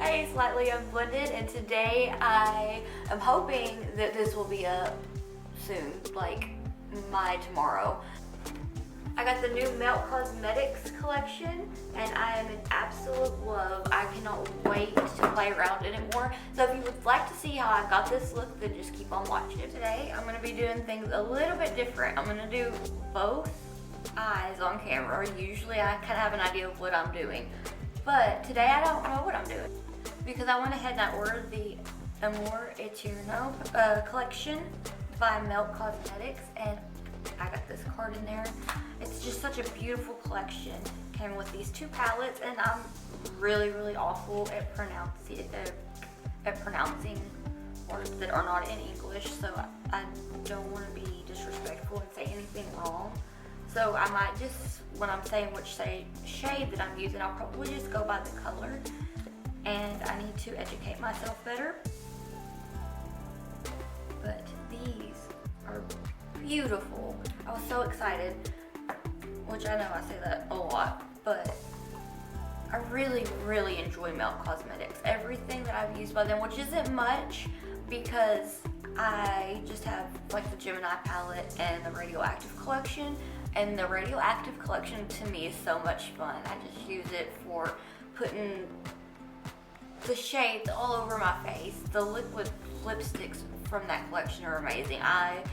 Hey, Slightly Unblended, and today I am hoping that this will be up soon, like my tomorrow. I got the new Melt Cosmetics collection and I am in absolute love. I cannot wait to play around in it more. So if you would like to see how I got this look, then just keep on watching it. Today I'm going to be doing things a little bit different. I'm going to do both eyes on camera. Usually I kind of have an idea of what I'm doing, but today I don't know what I'm doing because I went ahead and I ordered the Amor Eterno collection by Melt Cosmetics, and I got this card in there. It's just such a beautiful collection. Came with these two palettes, and I'm really awful at pronouncing words that are not in English, so I don't want to be disrespectful and say anything wrong. So I might just, when I'm saying which shade that I'm using, I'll probably just go by the color, and I need to educate myself better. But these are beautiful. I was so excited, which I know I say that a lot, but I really enjoy Melt Cosmetics. Everything that I've used by them, which isn't much because I just have like the Gemini palette and the Radioactive collection, and the Radioactive collection to me is so much fun. I just use it for putting the shades all over my face. The liquid lipsticks from that collection are amazing. I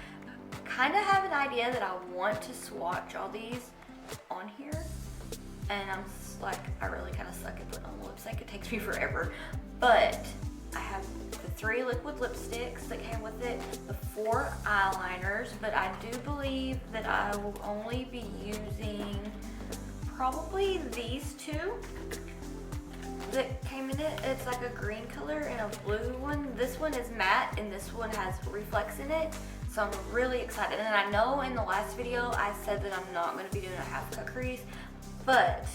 kind of have an idea that I want to swatch all these on here, and I'm like, I really kind of suck at putting on lipstick. It takes me forever, but I have the 3 liquid lipsticks that came with it, the 4 eyeliners, but I do believe that I will only be using probably these 2 that came in it. It's like a green color and a blue one. This one is matte and this one has reflex in it. So I'm really excited. And I know in the last video I said that I'm not going to be doing a half cut crease, but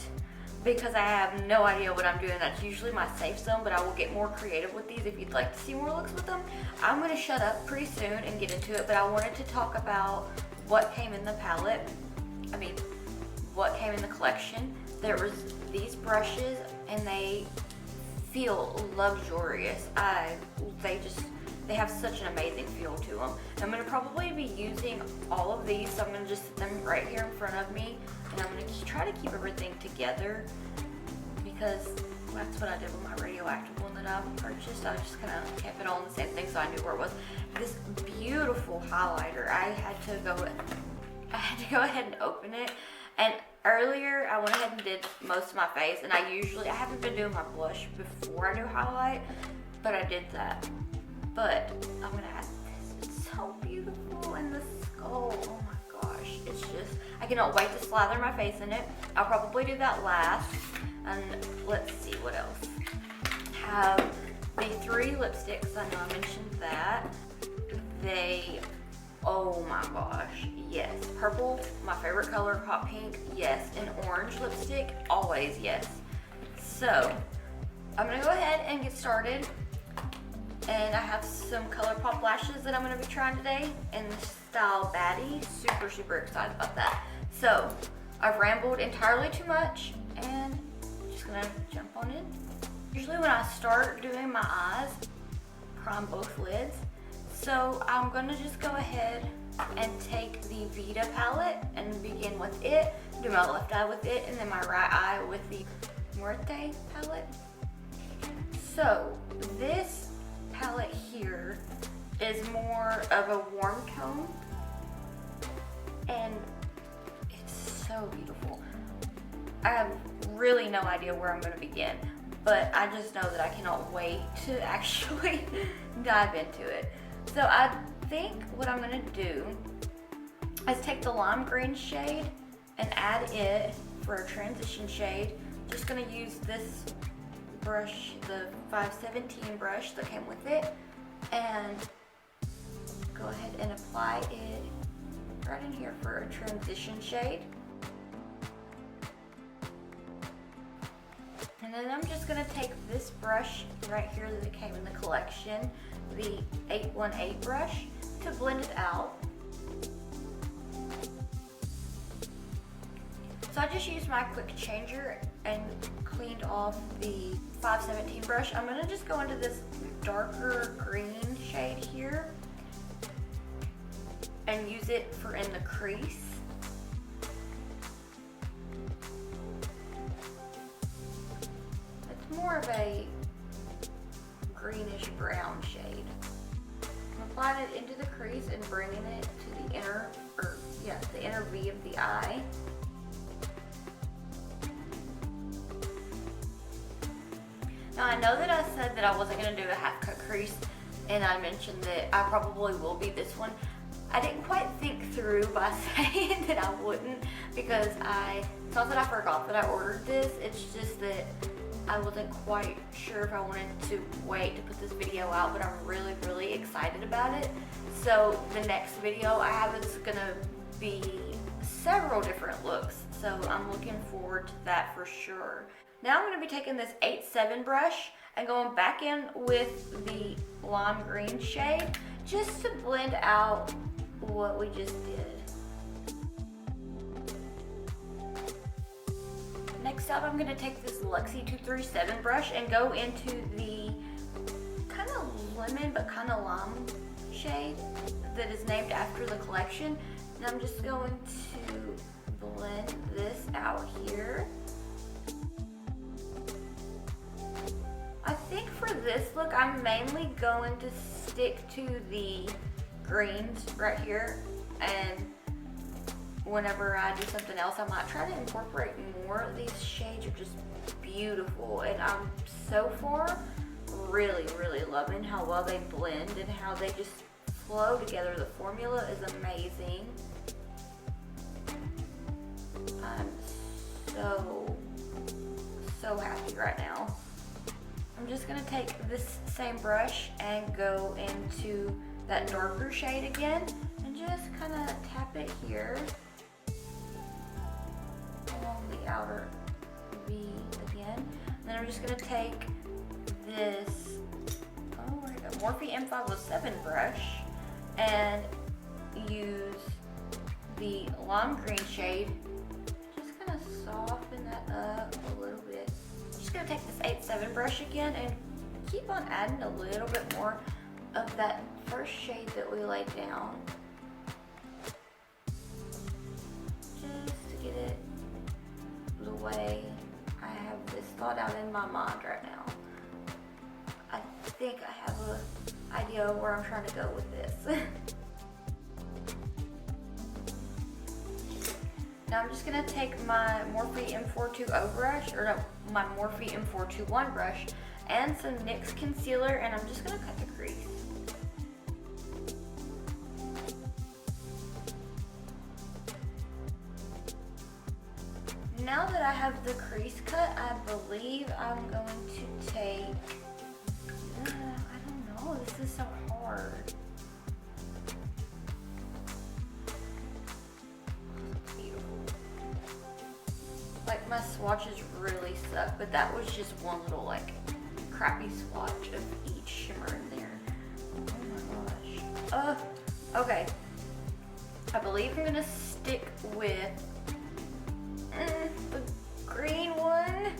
because I have no idea what I'm doing, that's usually my safe zone, but I will get more creative with these if you'd like to see more looks with them. I'm going to shut up pretty soon and get into it, but I wanted to talk about what came in the palette. What came in the collection. There was these brushes and they feel luxurious. They have such an amazing feel to them. I'm going to probably be using all of these, so I'm going to just set them right here in front of me, and I'm going to try to keep everything together because that's what I did with my Radioactive one that I purchased. I just kind of kept it all in the same thing so I knew where it was. This beautiful highlighter, I had to go ahead and open it, and earlier I went ahead and did most of my face, and I haven't been doing my blush before I do highlight, but I did that. But I'm gonna add this. It's so beautiful in the skull. Oh my gosh. It's just, I cannot wait to slather my face in it. I'll probably do that last. And let's see what else. Have the 3 lipsticks. I know I mentioned that. Oh my gosh, yes. Purple, my favorite color. Hot pink, yes. And orange lipstick, always yes. So, I'm gonna go ahead and get started. And I have some Colourpop lashes that I'm going to be trying today in the style Baddie. Super excited about that. So, I've rambled entirely too much and I'm just going to jump on in. Usually when I start doing my eyes, prime both lids. So, I'm going to just go ahead and take the Vida palette and begin with it. Do my left eye with it and then my right eye with the Muerte palette. So, this palette here is more of a warm tone and it's so beautiful. I have really no idea where I'm going to begin, but I just know that I cannot wait to actually dive into it. So I think what I'm going to do is take the lime green shade and add it for a transition shade. Just going to use this brush, the 517 brush that came with it, and go ahead and apply it right in here for a transition shade. And then I'm just going to take this brush right here that came in the collection, the 818 brush, to blend it out. So I just used my quick changer and cleaned off the 517 brush. I'm gonna just go into this darker green shade here and use it for in the crease. It's more of a greenish brown shade. I'm applying it into the crease and bringing it to the inner, the inner V of the eye. Now I know that I said that I wasn't going to do a half cut crease, and I mentioned that I probably will be this one. I didn't quite think through by saying that I wouldn't, because it's not that I forgot that I ordered this, it's just that I wasn't quite sure if I wanted to wait to put this video out, but I'm really, really excited about it. So the next video I have is going to be several different looks, so I'm looking forward to that for sure. Now I'm going to be taking this 8-7 brush and going back in with the lime green shade just to blend out what we just did. Next up, I'm going to take this Luxie 237 brush and go into the kind of lemon but kind of lime shade that is named after the collection. And I'm just going to blend this out here. I think for this look, I'm mainly going to stick to the greens right here, and whenever I do something else, I might try to incorporate more. These shades are just beautiful, and I'm so far really, really loving how well they blend and how they just flow together. The formula is amazing. I'm so happy right now. I'm just going to take this same brush and go into that darker shade again and just kind of tap it here along the outer V again. And then I'm just going to take this Morphe M507 brush and use the lime green shade. Just kind of soften that up a little bit. Gonna take this 8-7 brush again and keep on adding a little bit more of that first shade that we laid down, just to get it the way I have this thought out in my mind right now. I think I have an idea of where I'm trying to go with this. Now I'm just going to take my Morphe M420 brush, or no, my Morphe M421 brush, and some NYX concealer, and I'm just going to cut the crease. Now that I have the crease cut, I believe I'm going to take, I don't know, this is so hard. Like, my swatches really suck, but that was just one little, like, crappy swatch of each shimmer in there. Oh my gosh. Okay. I believe I'm gonna stick with the green one.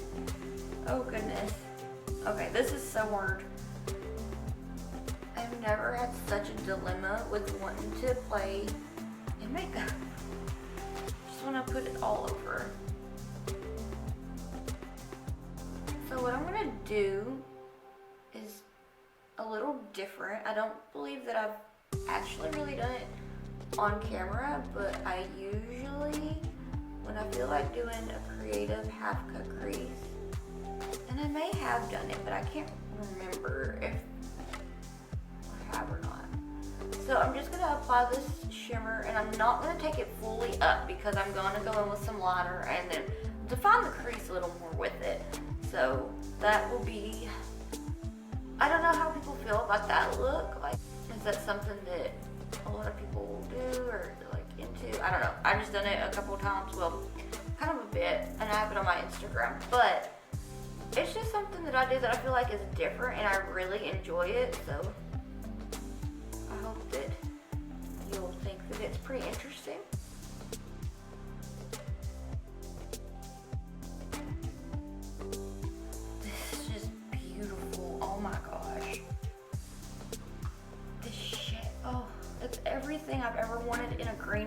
Oh goodness. Okay, this is so hard. I've never had such a dilemma with wanting to play in makeup. Just want to put it all over. So what I'm gonna do is a little different. I don't believe that I've actually really done it on camera, but I usually, when I feel like doing a creative half cut crease, and I may have done it, but I can't remember if I have or not. So I'm just gonna apply this shimmer, and I'm not gonna take it fully up because I'm gonna go in with some liner and then define the crease a little more with it. So that will be, I don't know how people feel about that look. Like, is that something that a lot of people will do or like into? I don't know. I've just done it a couple times, well, kind of a bit, and I have it on my Instagram. But it's just something that I do that I feel like is different, and I really enjoy it. So I hope that you'll think that it's pretty interesting.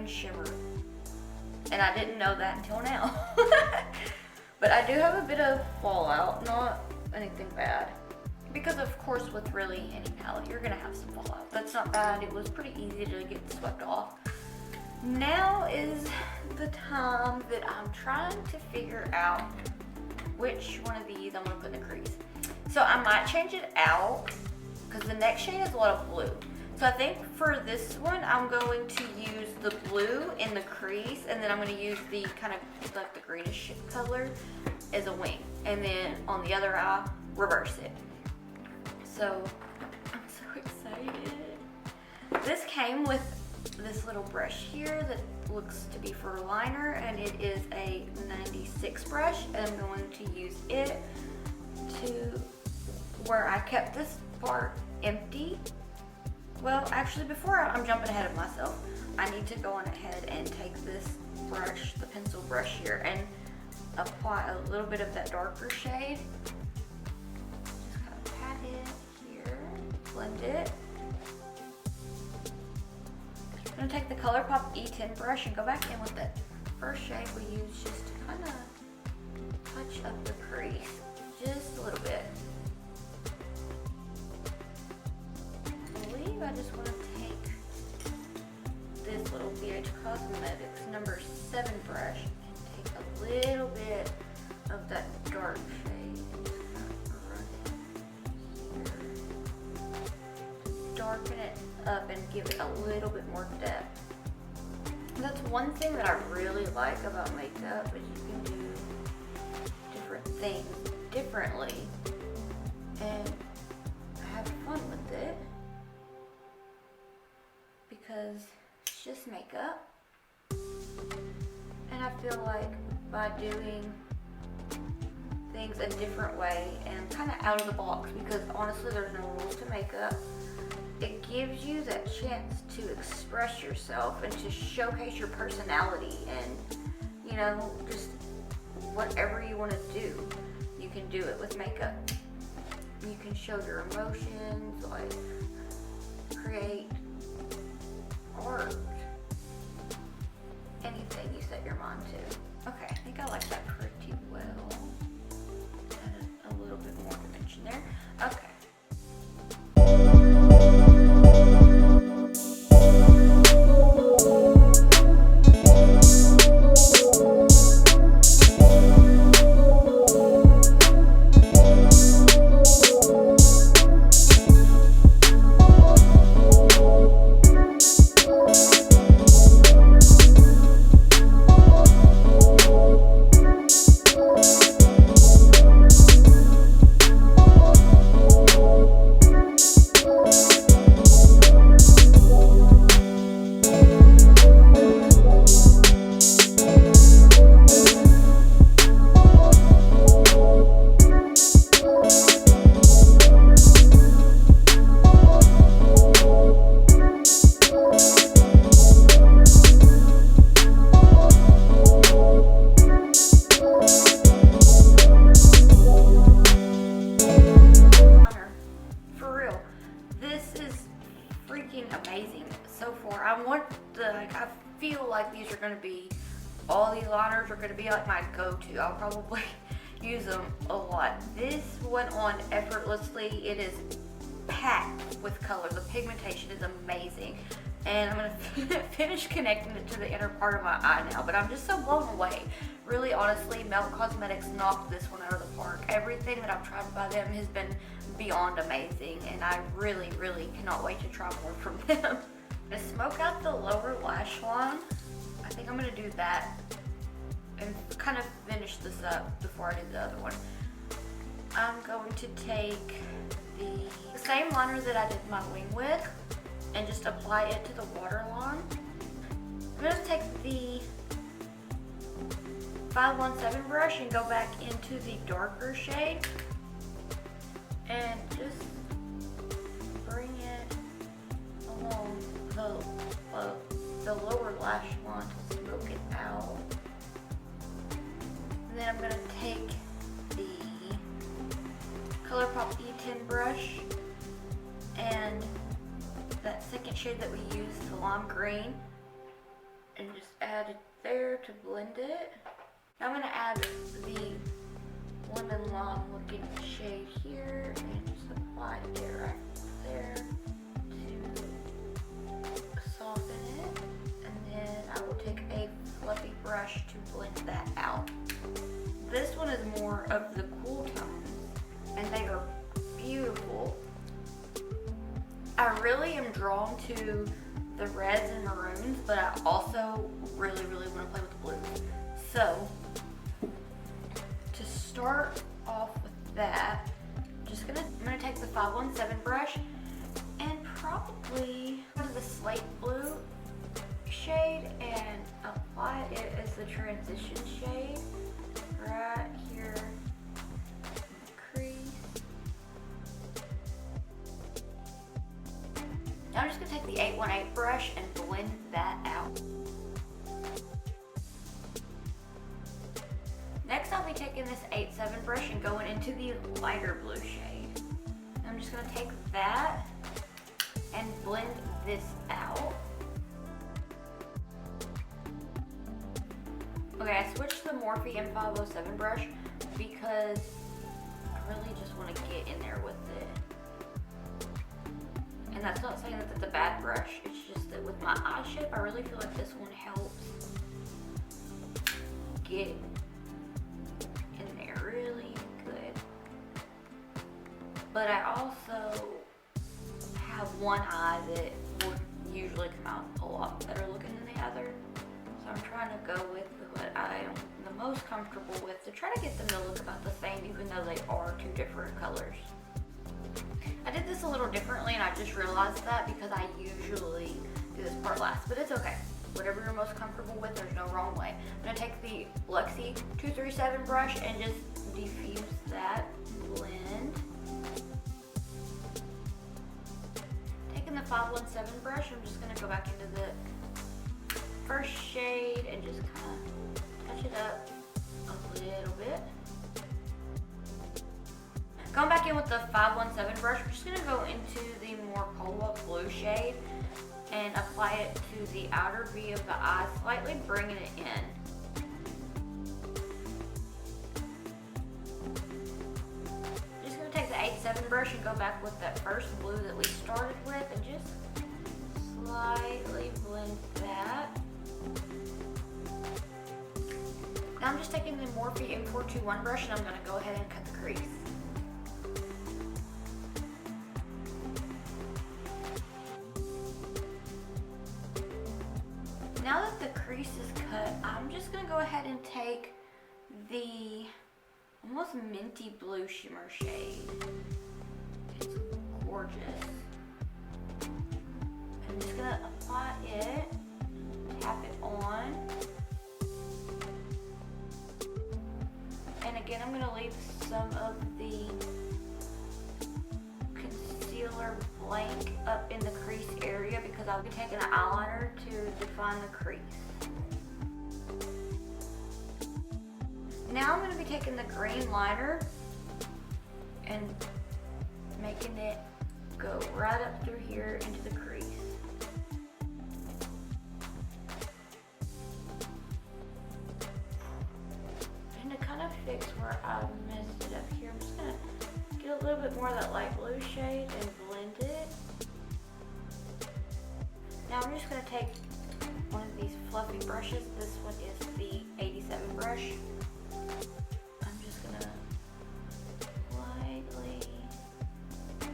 and shimmer. And I didn't know that until now. But I do have a bit of fallout, not anything bad. Because of course with really any palette, you're gonna have some fallout. That's not bad, it was pretty easy to get swept off. Now is the time that I'm trying to figure out which one of these I'm gonna put in the crease. So I might change it out because the next shade is a lot of blue. So I think for this one, I'm going to use the blue in the crease, and then I'm going to use the kind of like the greenish color as a wing. And then on the other eye, reverse it. So I'm so excited. This came with this little brush here that looks to be for liner, and it is a 96 brush, and I'm going to use it to where I kept this part empty. Well, actually, before I'm jumping ahead of myself, I need to go on ahead and take this brush, the pencil brush here, and apply a little bit of that darker shade. Just kind of pat it here, blend it. I'm gonna take the Colourpop E10 brush and go back in with that first shade we used just to kind of touch up the crease, just a little bit. I just want to take this little BH Cosmetics number 7 brush and take a little bit of that dark shade and just kind of run it here. Darken it up and give it a little bit more depth. That's one thing that I really like about makeup, is you can do different things differently and have fun with it. Because it's just makeup, and I feel like by doing things a different way and kind of out of the box, because honestly there's no rules to makeup, it gives you that chance to express yourself and to showcase your personality, and you know, just whatever you want to do, you can do it with makeup. You can show your emotions, like create art, anything you set your mind to. Okay, I think I like that pretty well. Add a little bit more dimension there. Okay. I feel like these are going to be, all these liners are going to be like my go-to. I'll probably use them a lot. This went on effortlessly. It is packed with color. The pigmentation is amazing. And I'm going to finish connecting it to the inner part of my eye now. But I'm just so blown away. Really, honestly, Melt Cosmetics knocked this one out of the park. Everything that I've tried by them has been beyond amazing. And I really, really cannot wait to try more from them. To smoke out the lower lash line, I think I'm going to do that and kind of finish this up before I do the other one. I'm going to take the same liner that I did my wing with and just apply it to the waterline. I'm going to take the 517 brush and go back into the darker shade and just bring it along the lower lash line to smoke it out. And then I'm going to take the Colourpop E10 brush and that second shade that we used, the lime green, and add it there to blend it. Now I'm going to add the lemon lime looking shade here and just apply it right there to soften it. And then I will take a fluffy brush to blend that out. This one is more of the cool tones and they are beautiful. I really am drawn to the reds and maroons, but I also really want to play with the blues. So to start off with that, I'm gonna take the 517 brush and probably go to the slate blue shade and apply it as the transition shade right here in the crease. Now I'm just gonna take the 818 brush and blend that out. Next, I'll be taking this 87 brush and going into the lighter blue shade. I'm just gonna take that and blend this out. Okay, I switched to the Morphe M507 brush because I really just want to get in there with it. And that's not saying that it's a bad brush, it's just that with my eye shape, I really feel like this one helps get in there really good. But I also have one eye that would usually come out a lot better looking than the other. So I'm trying to go with what I am the most comfortable with to try to get them to look about the same even though they are two different colors. I did this a little differently and I just realized that because I usually do this part last, but it's okay. Whatever you're most comfortable with, there's no wrong way. I'm gonna take the Luxie 237 brush and just diffuse that blend. Taking the 517 brush, I'm just gonna go back into the first shade and just kind of touch it up a little bit. Going back in with the 517 brush, we're just going to go into the more cobalt blue shade and apply it to the outer V of the eye, slightly bringing it in. Just going to take the 87 brush and go back with that first blue that we started with and just slightly blend that. Now I'm just taking the Morphe M421 brush and I'm going to go ahead and cut the crease. Now that the crease is cut, I'm just going to go ahead and take the almost minty blue shimmer shade. It's gorgeous. I'm just going to apply it, tap it on. And again, I'm going to leave some of the concealer blank up in the crease area because I'll be taking an eyeliner to define the crease. Now I'm going to be taking the green liner and making it go right up through here into the crease. And to kind of fix where I messed it up here, I'm just going to get a little bit more of that light blue shade and blend it. Now I'm just going to take one of these fluffy brushes. This one is the 87 brush. I'm just going to lightly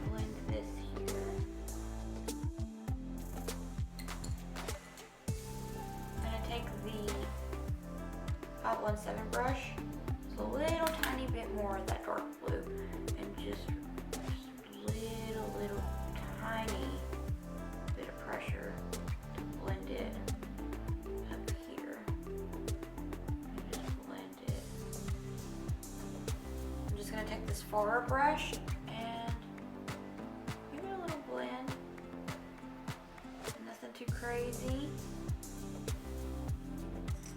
blend this here. I'm going to take the 517 brush, so a little tiny bit more of that dark blue, and just little tiny bit of pressure to blend it up here. And just blend it. I'm just going to take this Fara brush and give it a little blend. Nothing too crazy.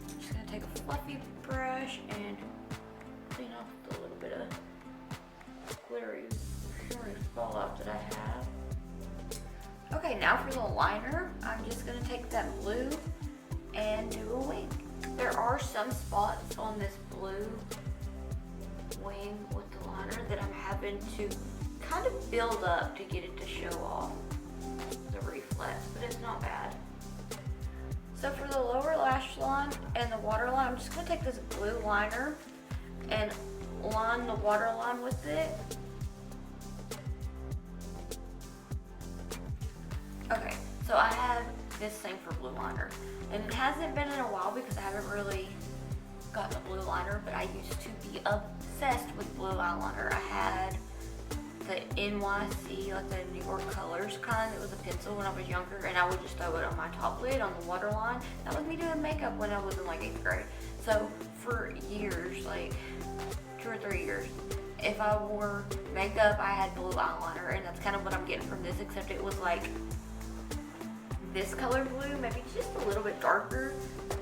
I'm just going to take a fluffy brush and clean off the little bit of glittery shimmery fallout that I have. Okay, now for the liner, I'm just going to take that blue and do a wing. There are some spots on this blue wing with the liner that I'm having to kind of build up to get it to show off the reflex, but it's not bad. So for the lower lash line and the waterline, I'm just gonna take this blue liner and line the waterline with it. Okay, so I have this thing for blue liner, and it hasn't been in a while because I haven't really gotten a blue liner, but I used to be obsessed with blue eyeliner. I had the NYC, like the New York Colors kind. It was a pencil when I was younger, and I would just throw it on my top lid on the waterline. That was me doing makeup when I was in like 8th grade. So for years, like 2 or 3 years, if I wore makeup, I had blue eyeliner, and that's kind of what I'm getting from this, except it was like this color blue, maybe just a little bit darker,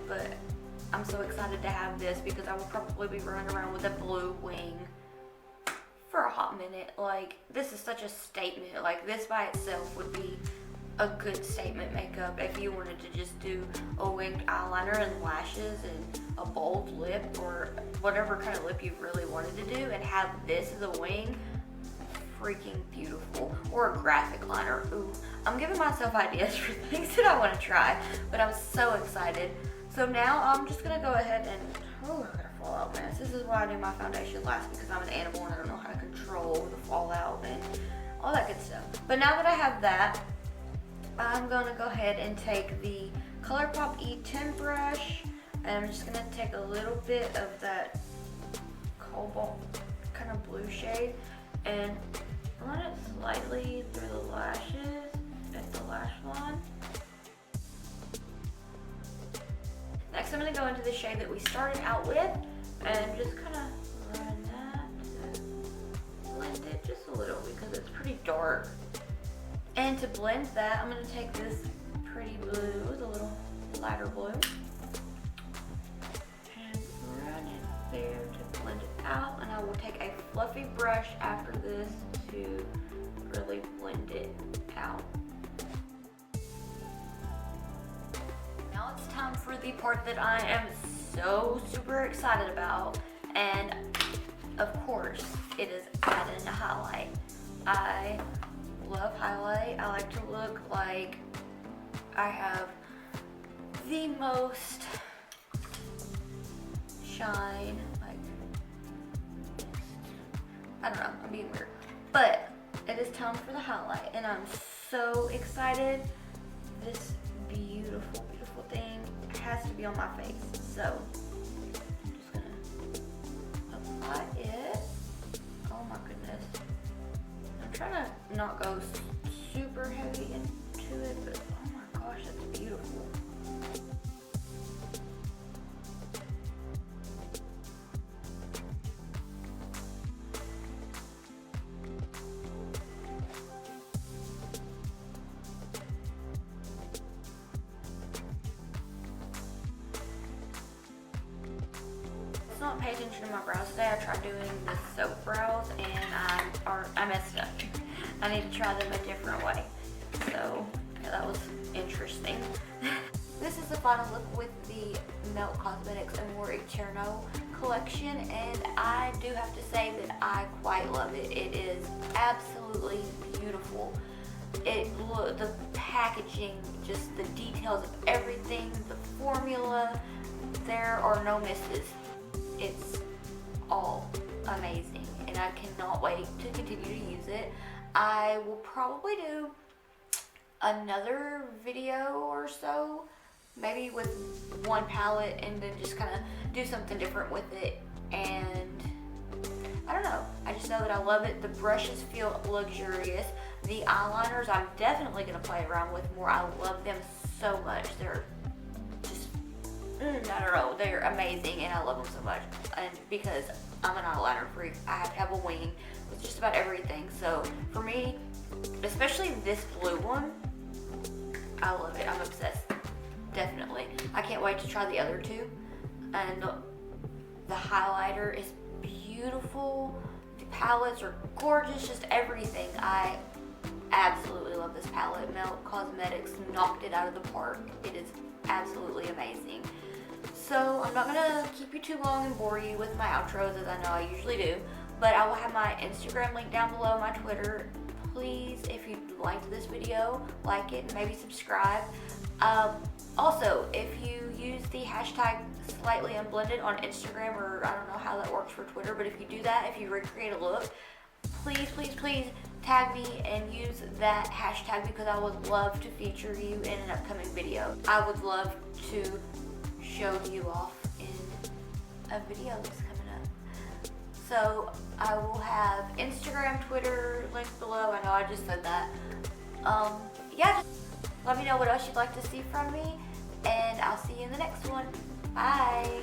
but I'm so excited to have this because I will probably be running around with a blue wing for a hot minute. Like, this is such a statement. Like, this by itself would be a good statement makeup if you wanted to just do a winged eyeliner and lashes and a bold lip or whatever kind of lip you really wanted to do, and have this as a wing. Freaking beautiful. Or a graphic liner. Ooh, I'm giving myself ideas for things that I want to try, but I'm so excited. So now I'm just gonna go ahead and, oh, I got a fallout mess. This is why I do my foundation last, because I'm an animal and I don't know how to control the fallout and all that good stuff. But now that I have that, I'm gonna go ahead and take the Colourpop E10 brush, and I'm just gonna take a little bit of that cobalt kind of blue shade and run it slightly through the lashes at the lash line. Next, I'm going to go into the shade that we started out with and just kind of run that to blend it just a little because it's pretty dark. And to blend that, I'm going to take this pretty blue, the little lighter blue, and run it there to blend it out. And I will take a fluffy brush after this to really blend it out. Now it's time for the part that I am so super excited about, and of course it is adding a highlight. I love highlight. I like to look like I have the most shine, like, I don't know, I'm being weird. But it is time for the highlight, and I'm so excited. This beautiful, beautiful thing has to be on my face. So I'm just gonna apply it. Oh my goodness. I'm trying to not go super heavy into it, but oh my gosh, that's beautiful. Not pay attention to my brows today. I tried doing the soap brows and I messed up. I need to try them a different way. So yeah, that was interesting. This is the final look with the Melt Cosmetics Amor Eterno collection, and I do have to say that I quite love it. It is absolutely beautiful. The packaging, just the details of everything, the formula, there are no misses. It's all amazing, and I cannot wait to continue to use it. I will probably do another video or so, maybe with one palette, and then just kind of do something different with it. And I don't know, I just know that I love it. The brushes feel luxurious. The eyeliners I'm definitely going to play around with more. I love them so much. They're just, I don't know, they're amazing, and I love them so much. And because I'm an eyeliner freak, I have to have a wing with just about everything. So for me, especially this blue one, I love it. I'm obsessed. Definitely. I can't wait to try the other two. And the highlighter is beautiful. The palettes are gorgeous. Just everything. I absolutely love this palette. Melt Cosmetics knocked it out of the park. It is absolutely amazing. So I'm not gonna keep you too long and bore you with my outros as I know I usually do, but I will have my Instagram link down below, my Twitter. Please, if you liked this video, like it and maybe subscribe. Also, if you use the hashtag slightly unblended on Instagram, or I don't know how that works for Twitter, but if you do that, if you recreate a look, please, please, please tag me and use that hashtag because I would love to feature you in an upcoming video. I would love to show you off in a video that's coming up. So I will have Instagram, Twitter linked below. I know I just said that. Yeah, just let me know what else you'd like to see from me, and I'll see you in the next one. Bye.